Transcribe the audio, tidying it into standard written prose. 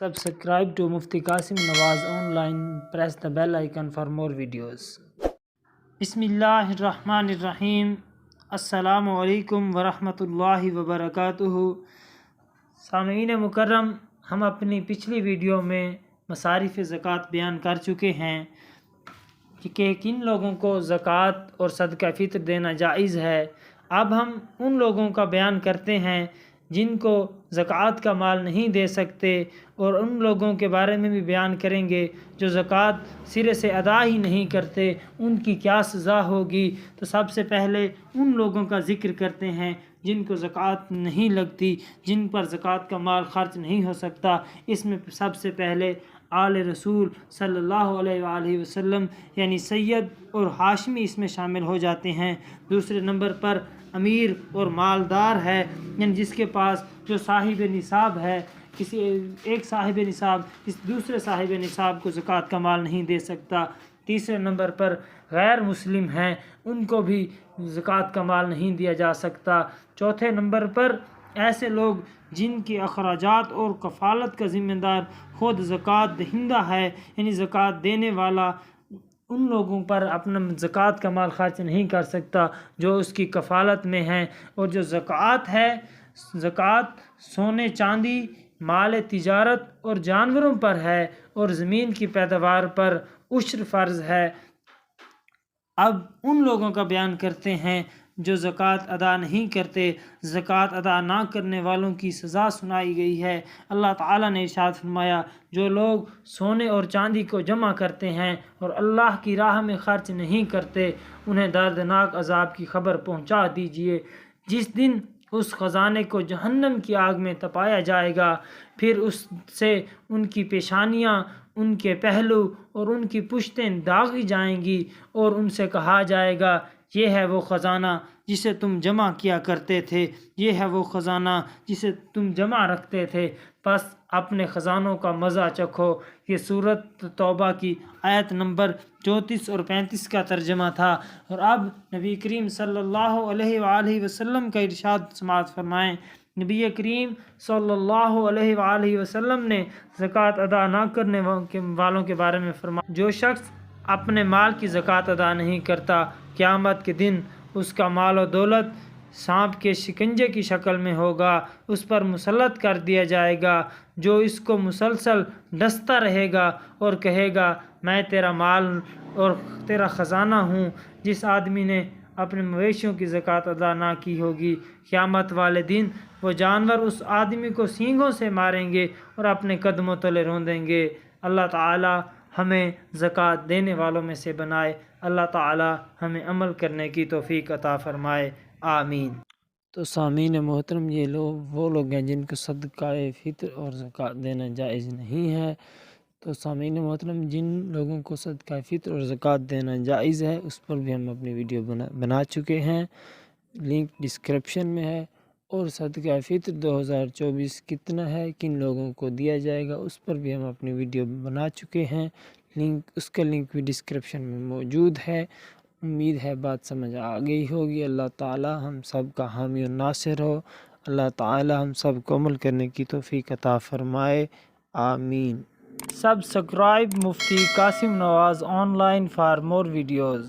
Subscribe to Mufti Qasim Nawaz online. Press the bell icon for more videos. Bismillahirrahmanirrahim. Assalamu alaikum wa rahmatullahi wa barakatuhu. सामीन मुकर्रम, हम अपनी पिछली video में मसारिफ़ ज़कात बयान कर चुके हैं कि किन लोगों को ज़कात और सदका फ़ित्र देना जायज़ है। अब हम उन लोगों का बयान करते हैं जिनको ज़कात का माल नहीं दे सकते, और उन लोगों के बारे में भी बयान करेंगे जो ज़कात सिरे से अदा ही नहीं करते, उनकी क्या सज़ा होगी। तो सबसे पहले उन लोगों का ज़िक्र करते हैं जिनको ज़कात नहीं लगती, जिन पर ज़कात का माल खर्च नहीं हो सकता। इसमें सबसे पहले आले रसूल सल्लल्लाहु अलैहि वसल्लम यानी सैयद और हाशमी इसमें शामिल हो जाते हैं। दूसरे नंबर पर अमीर और मालदार है, यानी जिसके पास जो साहिब निसाब है, किसी एक साहिब निसाब इस दूसरे साहिब निसाब को ज़कात का माल नहीं दे सकता। तीसरे नंबर पर गैर मुस्लिम हैं, उनको भी ज़कात का माल नहीं दिया जा सकता। चौथे नंबर पर ऐसे लोग जिनकी अखराजात और कफ़ालत का ज़िम्मेदार खुद ज़कात दहिंदा है, यानी ज़कात देने वाला, उन लोगों पर अपना ज़कात का माल खर्च नहीं कर सकता जो उसकी कफ़ालत में है। और जो ज़कात है, ज़कात सोने चांदी, माल तिजारत और जानवरों पर है, और ज़मीन की पैदावार पर उश्र फ़र्ज़ है। अब उन लोगों का बयान करते हैं जो ज़कात अदा नहीं करते। ज़कात अदा ना करने वालों की सज़ा सुनाई गई है। अल्लाह ताला ने इरशाद फरमाया, जो लोग सोने और चांदी को जमा करते हैं और अल्लाह की राह में ख़र्च नहीं करते, उन्हें दर्दनाक अज़ाब की खबर पहुंचा दीजिए। जिस दिन उस ख़जाने को जहन्नम की आग में तपाया जाएगा, फिर उससे उनकी पेशानियाँ, उनके पहलू और उनकी पुश्तें दागी जाएंगी, और उनसे कहा जाएगा, ये है वो ख़जाना जिसे तुम जमा किया करते थे, ये है वो ख़जाना जिसे तुम जमा रखते थे, बस अपने ख़जानों का मज़ा चखो। ये सूरत तौबा की आयत नंबर 34 और 35 का तर्जमा था। और अब नबी करीम सल्लल्लाहु अलैहि वसल्लम का इरशाद समाअत फरमाएँ। नबी करीम सल्लल्लाहु अलैहि वसल्लम ने ज़कात अदा ना करने वालों के बारे में फरमाया, जो शख्स अपने माल की ज़कात अदा नहीं करता, क़यामत के दिन उसका माल और दौलत सांप के शिकंजे की शक्ल में होगा, उस पर मुसल्लत कर दिया जाएगा, जो इसको मुसलसल डसता रहेगा और कहेगा, मैं तेरा माल और तेरा ख़जाना हूँ। जिस आदमी ने अपने मवेशियों की ज़कात अदा ना की होगी, क़यामत वाले दिन वो जानवर उस आदमी को सींगों से मारेंगे और अपने कदमों तले रौंदेंगे। अल्लाह ताला हमें ज़कात देने वालों में से बनाए। अल्लाह ताला हमें अमल करने की तौफीक अता फरमाए, आमीन। तो सामीन मोहतरम, ये वो लोग हैं जिनको सदका फ़ित्र और ज़कात देना जायज़ नहीं है। तो सामीन मोहतरम, जिन लोगों को सदका फ़ित्र और ज़कात देना जायज़ है, उस पर भी हम अपनी वीडियो बना चुके हैं, लिंक डिस्क्रिप्शन में है। और सदका फ़ित्र 2024 कितना है, किन लोगों को दिया जाएगा, उस पर भी हम अपनी वीडियो बना चुके हैं, उसका लिंक भी डिस्क्रिप्शन में मौजूद है। उम्मीद है बात समझ आ गई होगी। अल्लाह ताला हम सब का हामी और नासिर हो। अल्लाह ताला हम सब को अमल करने की तौफीक अता फरमाए, आमीन। Subscribe Mufti Qasim Nawaz online for more videos.